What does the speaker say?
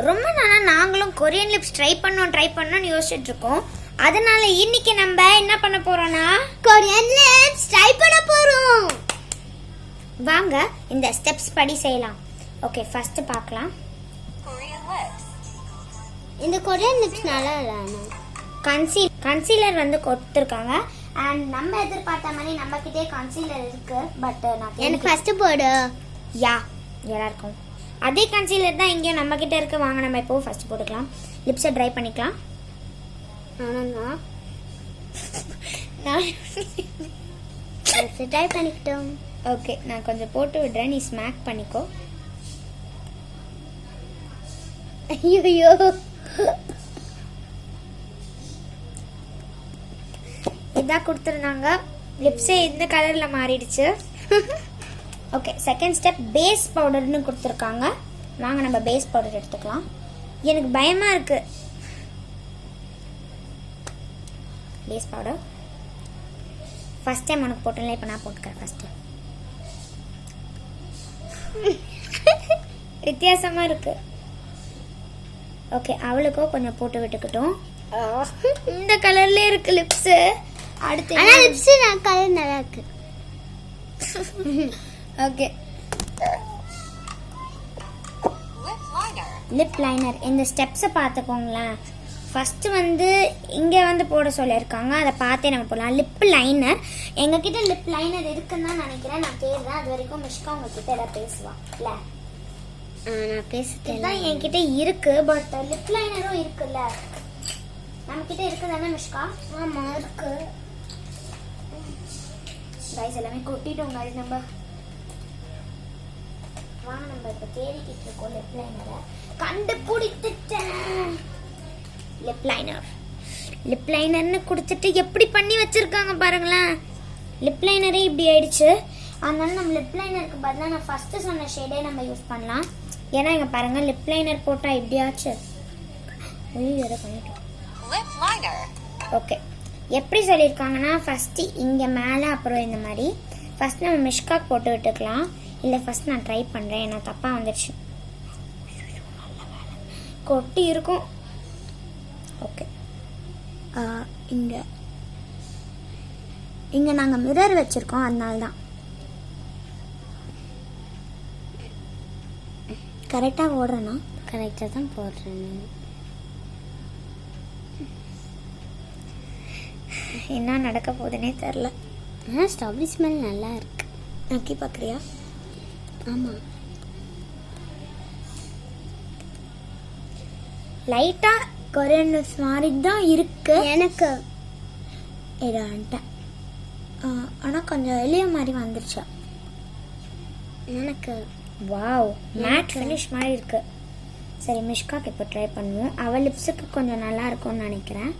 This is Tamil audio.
ரொம்ப நாளா நாங்களும் கொரியன் லிப்ஸ் ட்ரை பண்ணணும்னு யோசிச்சுட்டு இருக்கோம். அதனால இன்னைக்கு நம்ம என்ன பண்ண போறோம்னா கொரியன் லிப்ஸ் ட்ரை பண்ண போறோம். வாங்க இந்த ஸ்டெப்ஸ் படி செய்யலாம். ஓகே, ஃபர்ஸ்ட் பார்க்கலாம். இந்த கொரியன் லிப்ஸ் நல்லா இல்ல. கன்சீலர் வந்து கொடுத்துருக்காங்க. அண்ட் நம்ம எதிர்பார்த்த மாதிரி நம்ம கிட்டே கன்சீலர் இருக்கு. பட் எனக்கு ஃபர்ஸ்ட் போடு. யா, எல்லாருக்கும் அதே கன்சீலர் தான் இங்கே நம்ம கிட்ட இருக்கு. வாங்க நம்ம இப்போ ஃபர்ஸ்ட் போட்டுக்கலாம். லிப்ஸை ட்ரை பண்ணிக்கலாம். ட்ரை பண்ணிக்கிட்டோம். ஓகே, நான் கொஞ்சம் போட்டு விடுறேன், நீ ஸ்மாக் பண்ணிக்கோ. ஐயோ, இதான் கொடுத்துருந்தாங்க. லிப்ஸே இந்த கலரில் மாறிடுச்சு. ஓகே, செகண்ட் ஸ்டெப் பேஸ் பவுடர்னு கொடுத்துருக்காங்க. வாங்க நம்ம பேஸ் பவுடர் எடுத்துக்கலாம். எனக்கு பயமாக இருக்கு. பேஸ் பவுடர் ஃபர்ஸ்ட் டைம் உனக்கு போட்டேன்ல, இப்போ நான் போட்டுக்கிறேன். ஃபர்ஸ்ட் வித்தியாசமாக இருக்கு. ஓகே, அவளுக்கோ கொஞ்சம் போட்டு விட்டுக்கிட்டோம். இந்த கலர்ல இருக்கு லிப்ஸ். அடுத்து ஆனா லிப்ஸ் கலர் நல்லா இருக்கு. Okay, lip liner. இந்த ஸ்டெப்ஸை பார்த்துக்கோங்களேன். ஃபர்ஸ்ட் வந்து இங்கே வந்து போட சொல்லியிருக்காங்க, அதை பார்த்தே நம்ம போடலாம். லிப் லைனர் எங்ககிட்ட லிப் லைனர் இருக்குன்னு தான் நினைக்கிறேன். நான் தேடுறேன். அது வரைக்கும் மிஷ்கா உங்ககிட்ட எதாவது பேசுவா இல்லை? நான் பேசுறேன். தான் என்கிட்ட இருக்கு. பட் லிப் லைனரும் இருக்குல்ல நம்ம கிட்ட இருக்குதானே மிஷ்கா? ஆமா இருக்கு. கைஸ் எல்லாமே கொட்டிட்டோம் கைஸ். நம்ம வாங்க நம்ம இப்போ தேடிக்கிட்டு இருக்கோம் லிப் லைனரை. கண்டுபிடிச்சிட்டேன். லிப் லைனர்னு கொடுத்துட்டு எப்படி பண்ணி வச்சிருக்காங்க பாருங்களேன். லிப் லைனரே இப்படி ஆயிடுச்சு. அதனால நம்ம லிப் லைனருக்கு பதிலாக நான் ஃபர்ஸ்ட் சொன்ன ஷேடே நம்ம யூஸ் பண்ணலாம். ஏன்னா இங்க பாருங்க, லிப் லைனர் போட்டா இப்படி ஆச்சு. பண்ணிட்டோம். ஓகே, எப்படி சொல்லியிருக்காங்கன்னா ஃபர்ஸ்ட் இங்க மேலே, அப்புறம் இந்த மாதிரி. ஃபர்ஸ்ட் நம்ம மிஷ்காக் போட்டு விட்டுக்கலாம். இல்லை ஃபர்ஸ்ட் நான் ட்ரை பண்ணுறேன். ஏன்னா தப்பாக வந்துடுச்சு. கொட்டி இருக்கும். ஓகே, இங்கே நாங்கள் மிரர் வச்சுருக்கோம், அதனால தான். கரெக்டாக ஓடுறேன்னா? கரெக்டாக தான் போடுறேன். என்ன நடக்க போகுதுன்னே தெரில. ஆனால் ஸ்ட்ராபெரி ஸ்மெல் நல்லா இருக்கு. நக்கி பார்க்குறியா? ஆமாம், லைட்டாக கொரியன் லிப்ஸ் மாதிரி தான் இருக்கு எனக்கு. இதான்ட்டேன். ஆனால் கொஞ்சம் எளிய மாதிரி வந்துருச்சு எனக்கு. வாவ், மேட் ஃபினிஷ் மாதிரி இருக்கு. சரி, மிஷ்காக்கு இப்போ ட்ரை பண்ணுவோம். அவள் லிப்ஸுக்கு கொஞ்சம் நல்லா இருக்கும்னு நினைக்கிறேன்.